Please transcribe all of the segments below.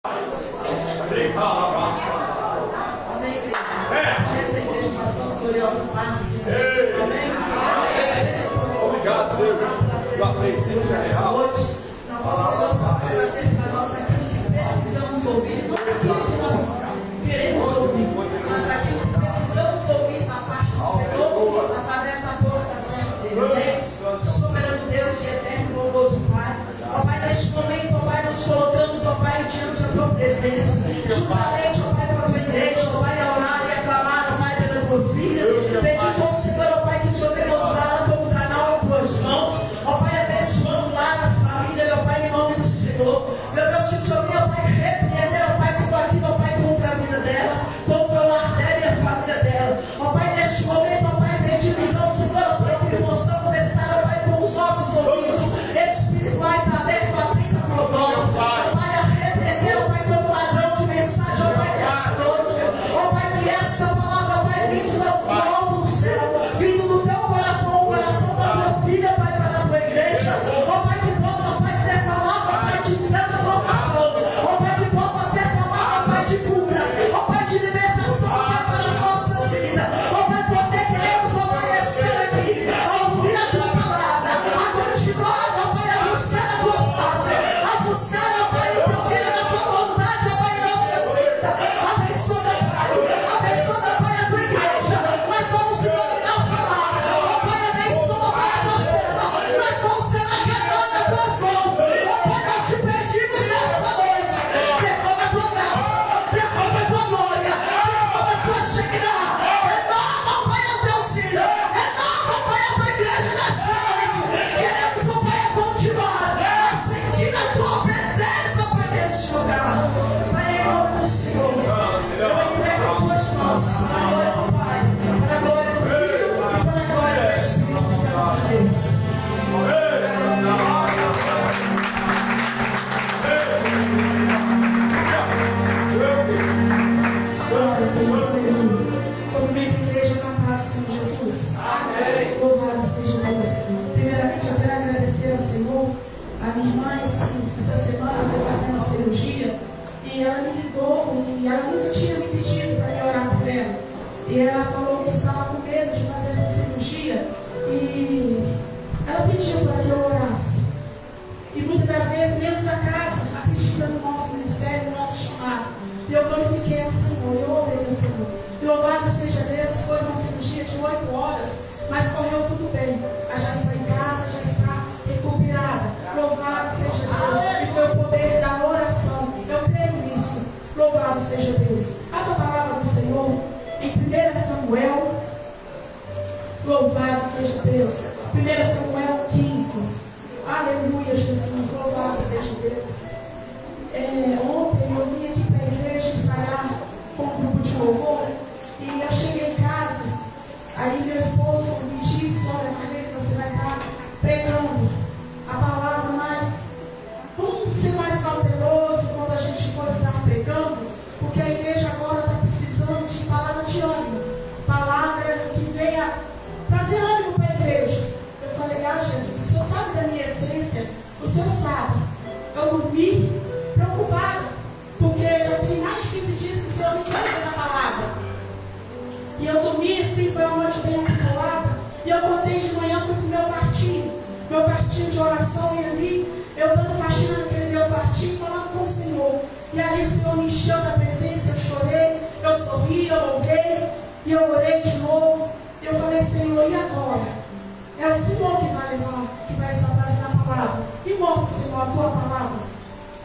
Obrigado, Senhor. Não posso trazer para nós aquilo que precisamos ouvir, não aquilo que nós queremos ouvir, mas aquilo que precisamos ouvir da parte do Senhor, através da boca da serva dele. Soberano Deus e eterno bondoso Pai. Ó Pai, neste momento, ó Pai, nos colocamos, ó Pai, diante da tua presença, juntamente, ó Pai, com a tua igreja, ó Pai, a orar e a clamar, ó Pai, pela tua filha, pedindo ao Senhor, ó Pai, que o Senhor venha usá-la como canal em tuas mãos, ó Pai, abençoando lá na família, meu Pai, em nome do Senhor. Meu Deus, que o Senhor venha, ó Pai, repreender, ó Pai, tudo aquilo, ó Pai, contra a vida dela, contra o lar dela e a família dela. Ó Pai, neste momento, ó Pai, pedimos ao Senhor, ó Pai, que possamos estar, ó Pai, com os nossos ouvidos espirituais abertos, abrindo a tua voz. Ó Pai, a repreender, ó Pai, todo ladrão de mensagem, ó Pai, nesta noite. Ó Pai, que esta palavra, ó Pai, vindo do alto do céu, vindo do teu coração, o coração da tua filha, Pai, para a tua igreja. Ó Pai, que possa, ó Pai, ser palavra, ó Pai, de transformação. Ó Pai, que possa ser palavra, ó Pai, de cura. Ó Pai, de libertação, ó Pai, para as nossas vidas. Ó Pai, porque queremos, ó Pai, estar aqui, a ouvir a tua palavra, a continuar, ó Pai, a buscar a tua face, a buscar, ó Pai, o teu querer, a tua vontade, ó Pai, em nossas vidas. Abençoa, Pai, abençoa, Pai, a tua igreja. Nós vamos se dominar a palavra. Ó Pai, abençoa, Pai, a tua serva. Nós vamos ser agarrados nas tuas mãos. Ó Pai, nós te pedimos nessa noite. Derrama a tua graça, derrama a tua glória, derrama a tua chegada. Renova, ó Pai, o teu filho. Renova, ó Pai, a tua igreja nessa noite. Queremos, ó Pai, continuar a sentir a tua presença, Pai, neste lugar. Pai, em nome do Senhor, eu entrego as tuas mãos para a glória do Pai, para a glória do Filho e para a glória do Espírito Santo de Deus. Glória a Deus, aleluia. Cumprimento a igreja com a paz do Senhor Jesus. Amém. Louvado seja Deus, Senhor. Primeiramente, eu quero agradecer ao Senhor. A minha irmã, essa semana, foi fazendo cirurgia e ela me ligou e ela nunca tinha me pedido para me orar por ela. E ela falou que estava com medo de fazer essa cirurgia e ela pediu para que eu orasse. E muitas das vezes, menos da casa, acredita no nosso ministério, no nosso chamado. E eu glorifiquei ao Senhor, eu orei ao Senhor. E louvado seja Deus, foi uma cirurgia de 8 horas, mas correu tudo bem. Ela já está em casa, já está recuperada. Louvado seja Deus. E foi o poder da oração. Eu creio nisso. Louvado seja Deus. A tua palavra do Senhor, em 1 Samuel, louvado seja Deus. 1 Samuel 15. Aleluia, Jesus. Louvado seja Deus. Ontem eu vim aqui para a igreja ensaiar com um grupo de louvor. E eu cheguei em casa. Aí meu esposo me disse: olha, Marlene, você vai estar pregando a palavra, mas vamos ser mais cauteloso quando a gente for estar pregando, porque a igreja agora está precisando de palavra de ânimo, palavra que venha trazer ânimo para a igreja. Eu falei: Jesus, o Senhor sabe da minha essência, o Senhor sabe. Eu dormi preocupada, porque já tem mais de 15 dias que o Senhor me trouxe essa palavra. E eu dormi assim, foi uma noite bem atribulada. E eu acordei de manhã, fui para o meu quartinho de oração, e ali eu dando faxina naquele meu quartinho, falando com o Senhor. E ali o Senhor me encheu da presença, eu chorei, eu sorri, eu louvei, e eu orei de novo. E eu falei: Senhor, e agora? É o Senhor que vai levar, que vai estabelecer a palavra. E mostra, Senhor, a tua palavra.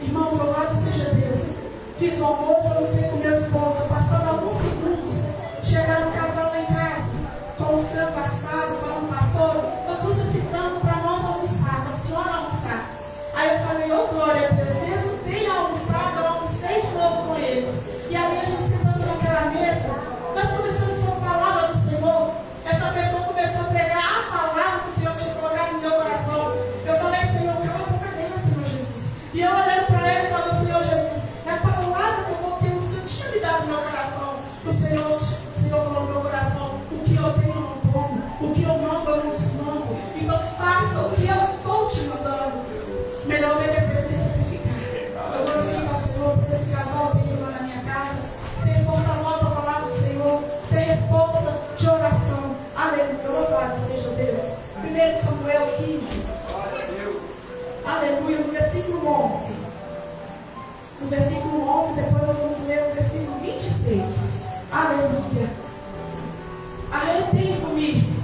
Irmãos, louvado seja Deus. Fiz o almoço, eu sei com meu esposo, passando alguns segundos, chegaram um casal lá em casa, com o frango assado, falando: pastor, eu trouxe esse frango para nós almoçar, para a senhora almoçar. Aí eu falei: ô glória a Deus, mesmo tenha almoçado, eu almocei de novo com eles. E ali a gente sentando naquela mesa, nós começamos sobre a palavra do Senhor. Essa pessoa começou a pregar a palavra que o Senhor tinha colocado no meu coração. Eu falei: Senhor, cala a boca dele, Senhor Jesus. E eu olhando para ele e falando: Senhor Jesus, é a palavra que eu vou ter, o Senhor tinha me dado no meu coração. O Senhor falou no meu coração: o que eu tenho eu não tomo, o que eu mando eu não desmando. Então faça o que eu estou te mandando. Melhor obedecer do que sacrificar. versículo 11. No versículo 11, depois nós vamos ler o versículo 26. Aleluia. Arrependo-me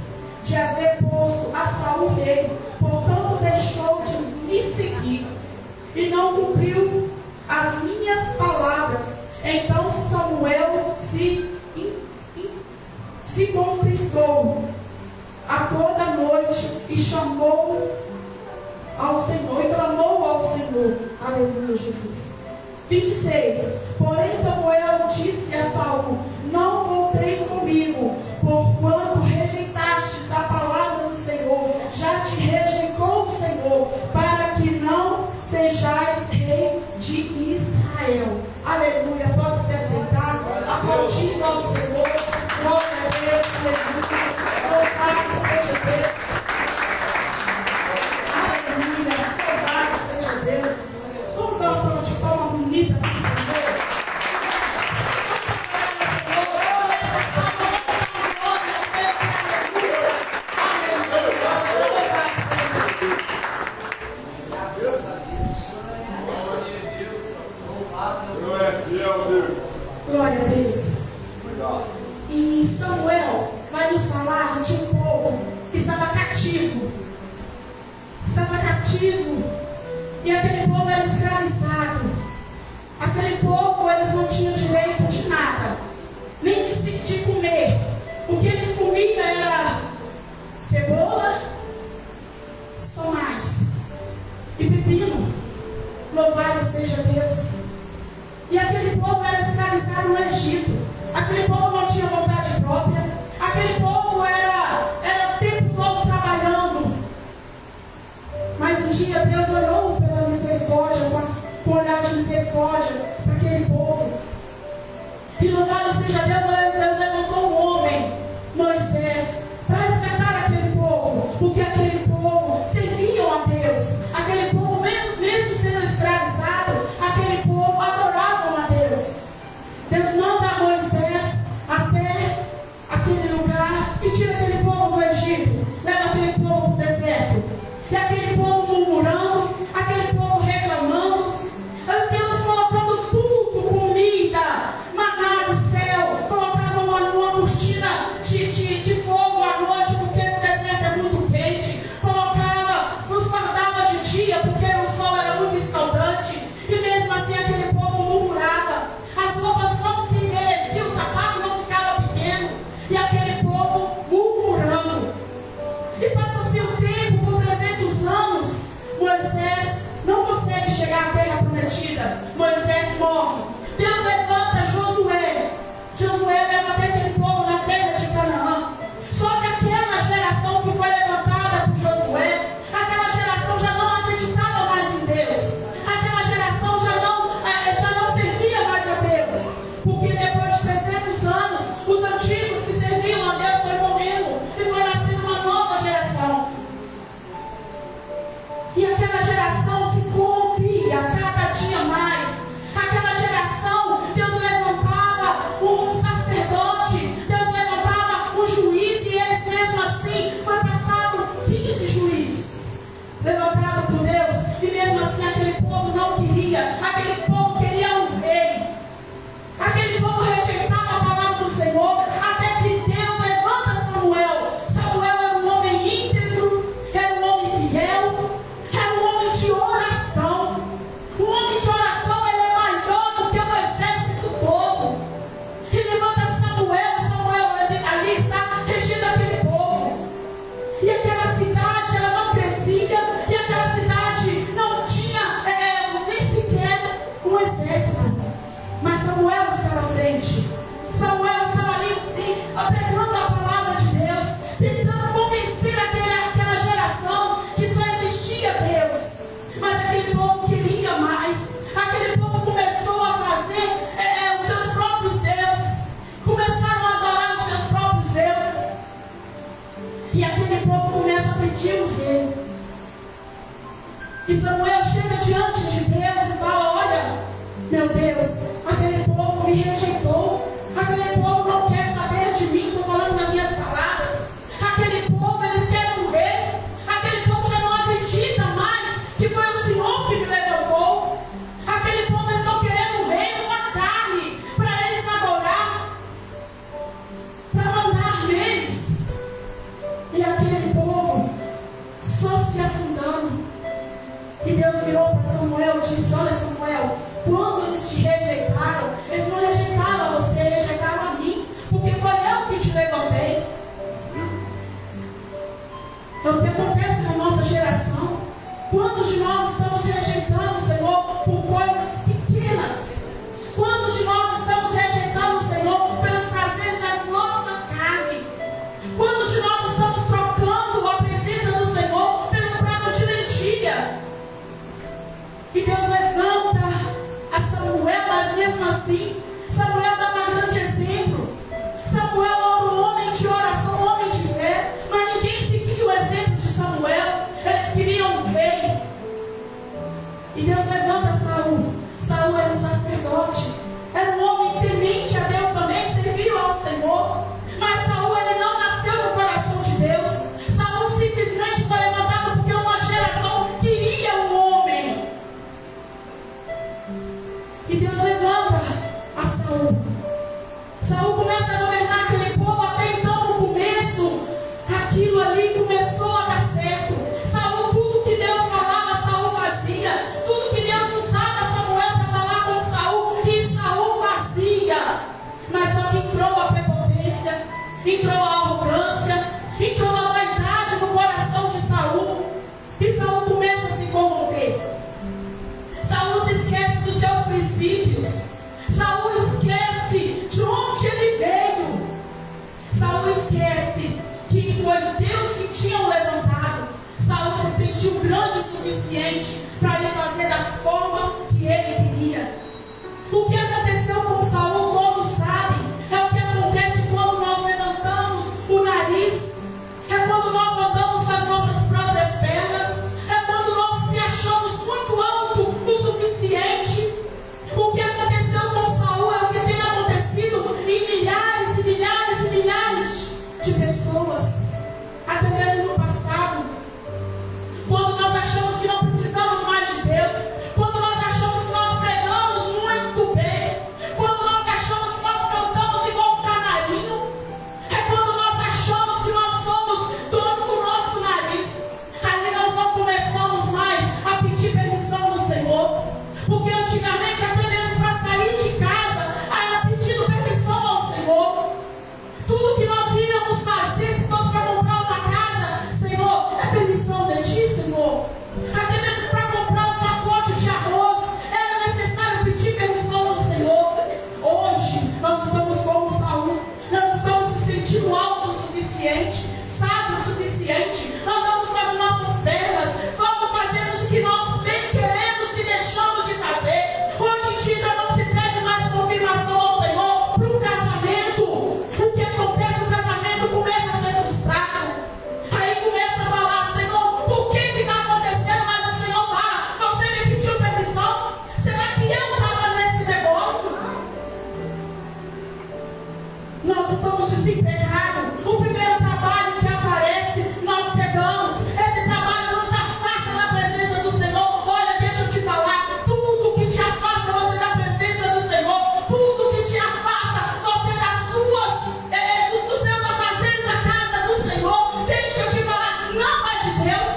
de haver posto a Saul rei, portanto deixou de me seguir e não cumpriu as minhas palavras. Então Samuel se contristou a toda noite e chamou ao Senhor, e clamou ao Senhor. Aleluia, Jesus. 26. Porém Samuel disse a Saul: não volteis comigo, porquanto rejeitastes a palavra do Senhor. Já te rejeitou o Senhor, para que não sejais rei de Israel. Aleluia. Pode se assentar, aplaudindo ao Senhor. Glória a Deus, aleluia. Louvado seja Deus. Aleluia. Louvado seja Deus. Vamos dar uma salva de palma bonita para o Senhor. Glória a Deus. E Samuel vai nos falar de um povo que estava cativo. Estava cativo. E aquele povo era escravizado. Aquele povo, eles não tinham direito de nada, nem de comer. O que eles comiam era cebola, só mais, e pepino. Louvado seja Deus. E aquele povo era escravizado no Egito. Aquele povo não tinha vontade própria. Aquele povo era o tempo todo trabalhando. Mas um dia Deus olhou pela misericórdia, com olhar de misericórdia para aquele povo. E louvado seja Deus, Deus levantou um homem, Moisés, para resgatar aquele povo. Porque aquele povo serviam a Deus. Aquele povo, mesmo sendo escravizado, aquele povo adoravam a Deus. Deus manda a Moisés até aquele lugar e tira aquele povo do Egito, leva aquele povo para o deserto. E aquele povo murmurando, aquele povo reclamando, Deus colocando tudo, comida, maná do céu, colocava uma cortina de fogo à noite, porque no deserto é muito quente, nos guardava de dia, porque o sol era muito escaldante, e mesmo assim aquele povo murmurava, as roupas não se envelheciam, o sapato não ficava pequeno, e aquele povo murmurando. E passa-se o tempo, por 300 anos, Moisés não consegue chegar à terra prometida. Moisés morre. Deus levanta Josué. Josué leva até aquele povo na terra de Canaã. Só que aquela geração que foi levantada por Josué, aquela geração já não acreditava mais em Deus. Aquela geração já não servia mais a Deus. Porque depois de 300 anos, os antigos que serviam a Deus foram morrendo e foi nascendo uma nova geração. E aquela geração se corrompia cada dia mais. Aquela geração, Deus levantava um sacerdote, Deus levantava um juiz, e eles mesmo assim, foi passado 15 juízes levantados por Deus, e mesmo assim aquele povo não queria, aquele povo queria um rei, aquele povo rejeitava a palavra do Senhor, até que Deus levanta Samuel. Samuel era um homem íntegro, era um homem fiel, era um homem de oração. Um homem de oração, ele é maior do que o exército todo. E levanta Samuel ali está regindo aquele povo. E aquela cidade, ela não crescia, e aquela cidade não tinha nem sequer um exército. Mas Samuel estava à frente. Samuel estava ali pregando a palavra de Deus, tentando convencer aquela geração que só existia Deus. Mas aquele povo queria mais. Aquele povo começou a fazer os seus próprios deuses. Começaram a adorar os seus próprios deuses. E aquele povo começa a pedir um rei. E Samuel chega diante de Deus e fala: olha, meu Deus, aquele povo me rejeitou. Aquele povo não quer saber de mim. Estou falando nas minhas palavras. Aquele povo, eles querem um rei. Aquele povo já não acredita mais que foi o Senhor que me levantou. te rejeitaram, eles não rejeitaram a você, rejeitaram a mim, porque foi eu que te levantei. É o que acontece na nossa geração. Quantos de nós estamos rejeitando o Senhor por coisas pequenas? Quantos de nós estamos rejeitando o Senhor pelos prazeres da nossa carne? Quantos de nós estamos trocando a presença do Senhor pelo prato de lentilha? E Deus levanta a Samuel, mas mesmo assim, Samuel dá um grande exemplo. Samuel era um homem de oração, um homem de fé, mas ninguém seguia o exemplo de Samuel. Eles queriam um rei. E Deus levanta Saul. Saul era um sacerdote, era um homem temente a Deus também, serviu ao Senhor. Mas Saul, ele não nasceu no coração de Deus. Saul simplesmente foi levantado porque uma geração queria um homem. E Deus levanta a Saul. Saul começa a governar aquele povo. Até então, no começo, aquilo ali começou a dar certo. Saul, tudo que Deus falava, Saul fazia. Tudo que Deus usava Samuel para falar com Saul, e Saul fazia. Mas só que entrou a prepotência, entrou a arrogância, entrou a vaidade no coração de Saul. E Saul começa a se corromper. Saul se esquece dos seus princípios. Saul esquece de onde ele veio. Saul esquece que foi Deus que tinha o levantado. Saul se sentiu grande o suficiente para ele fazer da forma que ele queria. O que aconteceu com Saul, todos sabem. É o que acontece quando nós levantamos o nariz. É quando nós andamos com as nossas próprias pernas. É quando nós se achamos muito alto o suficiente. O que aconteceu com Saul é o que tem acontecido em milhares e milhares e milhares de pessoas. Até mesmo no passado. Quando nós achamos que não precisamos mais de Deus. Quando nós achamos que nós pregamos muito bem. Quando nós achamos que nós cantamos igual um canarinho. É quando nós achamos que nós somos dono do nosso nariz. Ali nós não começamos mais a pedir permissão do Senhor. Porque antigamente, até mesmo para sair de casa, era pedindo permissão ao Senhor. Tudo que nós íamos fazer, se fosse para comprar uma casa, Senhor, é permissão de Ti, Senhor. Até mesmo para comprar um pacote de arroz, era necessário pedir permissão do Senhor. Hoje, nós estamos como Saul. Nós estamos se sentindo alto o suficiente, sábio o suficiente. Andamos com as nossas pernas, vamos fazendo o que nós bem queremos e deixamos de fazer. Hoje em dia já não se pede mais confirmação ao Senhor para o casamento. O que acontece no casamento começa a ser frustrado. Aí começa a falar, Senhor, por que está acontecendo? Mas o Senhor fala, você me pediu permissão? Será que eu estava nesse negócio? Nós estamos desempregados. O primeiro trabalho que aparece, nós pegamos. Esse trabalho nos afasta da presença do Senhor. Olha, deixa eu te falar. Tudo que te afasta você da presença do Senhor, tudo que te afasta você dos seus afazeres da casa do Senhor, deixa eu te falar, não é de Deus.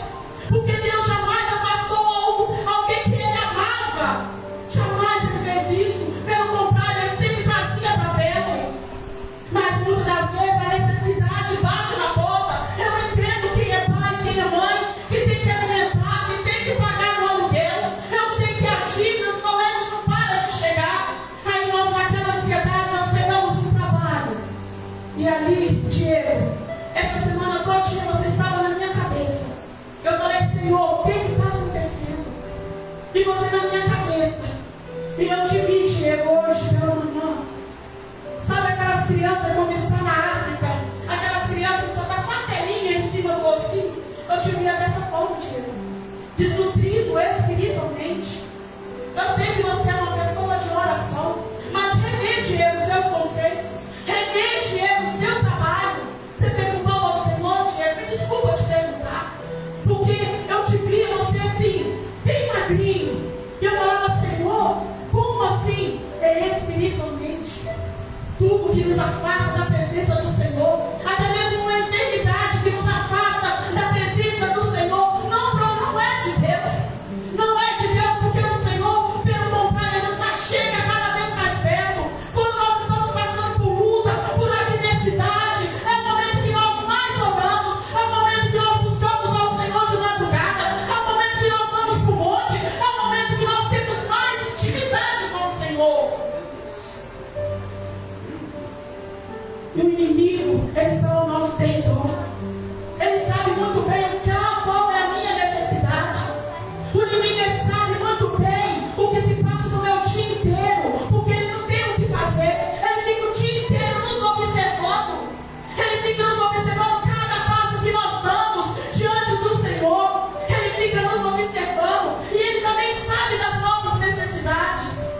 Porque Deus jamais afastou alguém que Ele amava. Jamais Ele fez isso. Pelo contrário, Ele sempre trazia para perto. Mas muitas das vezes a necessidade bate na porta. Eu entendo quem é pai, quem é mãe, que tem que alimentar, que tem que pagar no aluguel. Eu sei que as dívidas, os boletos não param de chegar. Aí nós, naquela ansiedade, nós pegamos um trabalho. E ali, Diego, essa semana todinha você estava na minha cabeça. Eu falei, Senhor, o que está acontecendo? E você na minha cabeça. E eu te vi, Diego, hoje pela manhã. Sabe aquelas crianças quando estão na África? Aquelas crianças que só está só a telinha em cima do ossinho? Eu te via dessa forma, Diego. Desnutrido espiritualmente. Eu sei que você é uma pessoa de oração. Mas revê, Diego, os seus conceitos. Revê, Diego, o seu trabalho. Você perguntou ao Senhor, Diego, me desculpa te perguntar. Porque eu te vi você assim, bem magrinho. E eu falava, Senhor, como assim? É espiritualmente. Tudo que nos afasta da presença do Senhor, até mesmo uma enfermidade que nos afasta da presença do Senhor, não é de Deus. Não é de Deus, porque o Senhor, pelo contrário, nos achega E o inimigo, ele está ao nosso território. Ele sabe muito bem qual é a minha necessidade. O inimigo, ele sabe muito bem o que se passa no meu dia inteiro, porque ele não tem o que fazer. Ele fica o dia inteiro nos observando. Ele fica nos observando cada passo que nós damos diante do Senhor. Ele fica nos observando. E ele também sabe das nossas necessidades.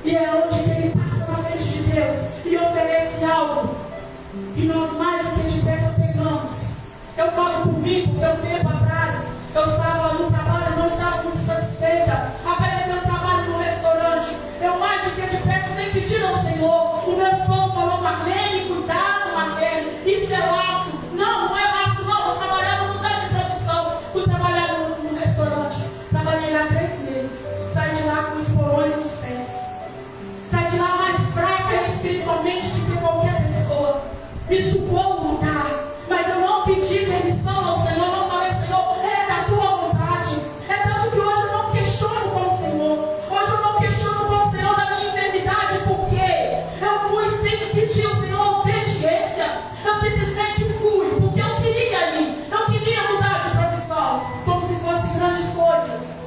E é onde que ele passa na frente de Deus e oferece algo. E nós mais do que depressa pegamos. Eu falo por mim, porque um tempo atrás eu estava no trabalho, não estava muito satisfeita. Apareceu um trabalho no restaurante. Eu mais do que depressa, sem pedir ao Senhor. O meu esposo falou: Marlene, cuidado, Marlene, isso é laço. Não, não é laço, não. Eu trabalhava no lugar de profissão. Fui trabalhar no restaurante. Trabalhei lá 3 meses. Saí de lá com os porões nos pés. Saí de lá mais fraca espiritualmente do que qualquer pessoa. Me sugou no lugar. Mas eu não pedi permissão ao Senhor. Não falei: Senhor, é da tua vontade. É tanto que hoje eu não questiono com o Senhor. Hoje eu não questiono com o Senhor da minha enfermidade. Porque eu fui sem pedir ao Senhor obediência. Eu simplesmente fui. Porque eu queria ir. Eu queria mudar de profissão. Como se fossem grandes coisas.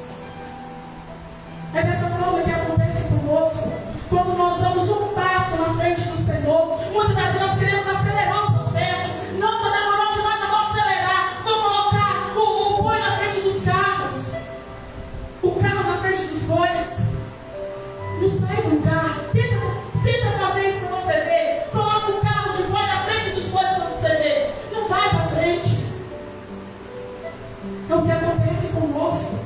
É dessa forma que acontece conosco. Quando nós damos um passo na frente do Senhor, muitas das vezes nós queremos acelerar o processo. Não está demorando demais, eu vou acelerar. Vou colocar o boi na frente dos carros. O carro na frente dos bois. Não sai do carro. Tenta fazer isso para você ver. Coloca o carro de boi na frente dos bois para você ver. Não vai para frente. É o que acontece conosco.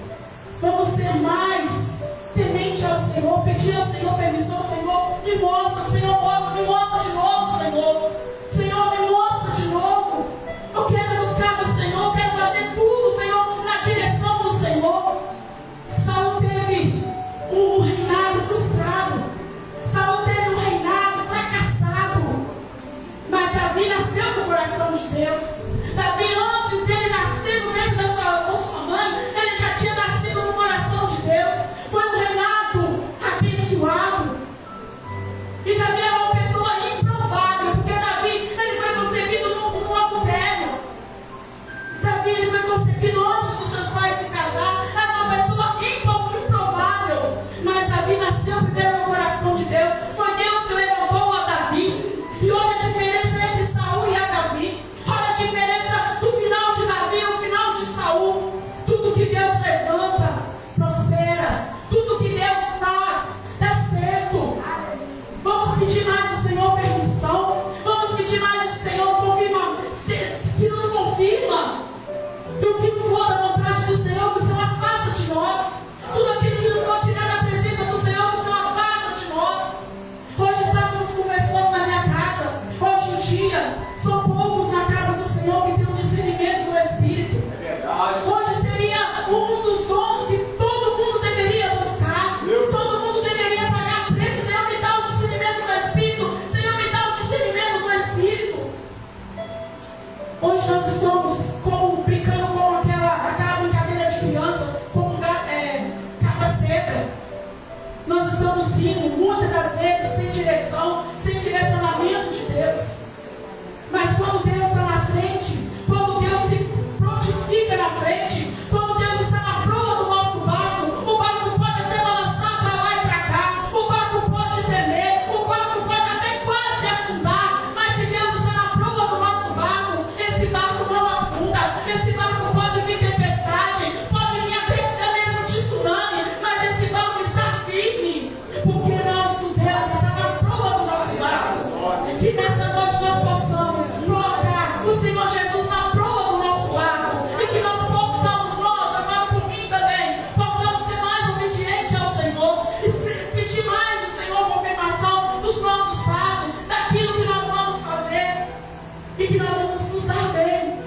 Vamos ser mais temente ao Senhor, pedir ao Senhor permissão. Senhor, me mostra, Senhor, me mostra de novo, Senhor. Senhor, me mostra de novo. Eu quero buscar do Senhor, quero fazer tudo, Senhor, na direção do Senhor. Saul teve um reinado frustrado. Saul teve um reinado fracassado. Mas Davi nasceu no coração de Deus. Davi, antes dele nascer no ventre da sua mãe, ele já tinha nascido no coração de Deus. Foi um reinado abençoado. E Davi era uma pessoa improvável, porque Davi, ele foi concebido no adultério. Davi, ele foi concebido antes dos seus pais se casar. Era uma pessoa improvável. Mas Davi nasceu primeiro no coração de Deus. Foi Deus que levantou a Davi. E olha a diferença entre Saul e a Davi. Olha a diferença do final de Davi e o final de Saul. Tudo que Deus levanta, prospera. Tudo que Deus faz, dá certo. Vamos pedir mais do Senhor permissão. Vamos pedir mais do Senhor que nos confirma. E o que não for da vontade do Senhor, que o Senhor afasta de nós. Tudo aquilo que nos for tirar da presença do Senhor, que o Senhor afasta de nós. Hoje estávamos conversando na minha casa. Hoje em dia, são poucos na casa do Senhor que têm um discernimento do Espírito. É verdade. Hoje seria um dos dons que todo mundo deveria buscar. Todo mundo deveria pagar preço. Senhor, me dá o discernimento do Espírito. Senhor, me dá o discernimento do Espírito. Hoje nós estamos brincando com aquela brincadeira de criança, com capa seca. Nós estamos indo muitas das vezes sem direção, sem direcionamento de Deus. Mas quando Deus está na frente, quando Deus se prontifica na frente, quando Deus está na proa do nosso barco, o barco pode até balançar para lá e para cá, o barco pode tremer, o barco pode até quase afundar, mas se Deus está na proa do nosso barco, esse barco não afunda, esse barco pode vir tempestade, pode vir até mesmo tsunami, mas esse barco está firme, porque nosso Deus está na proa do nosso barco. Que nessa noite nós possamos colocar o Senhor Jesus na proa do nosso barco e que nós possamos, eu falo por mim também, possamos ser mais obedientes ao Senhor, pedir mais do Senhor confirmação dos nossos passos, daquilo que nós vamos fazer e que nós vamos nos dar bem.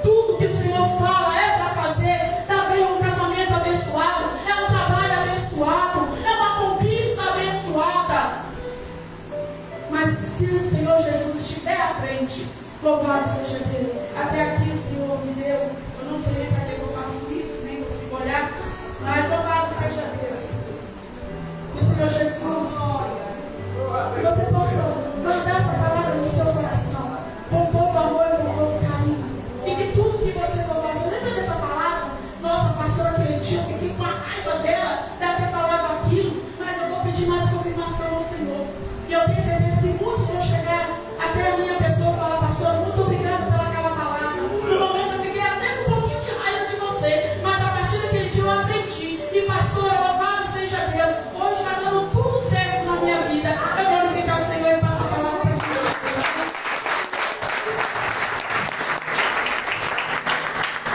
Tudo que o Senhor fala é para fazer. Também é um casamento abençoado, é um trabalho abençoado, é uma conquista abençoada. Mas se o Senhor Jesus estiver à frente, louvado seja Deus. Até aqui o Senhor me deu. Eu não sei nem para que eu faço isso, nem consigo olhar, mas louvado seja Deus. Que o Senhor Jesus, que você possa mandar essa palavra Senhor. E eu tenho certeza que muitos vão chegar até a minha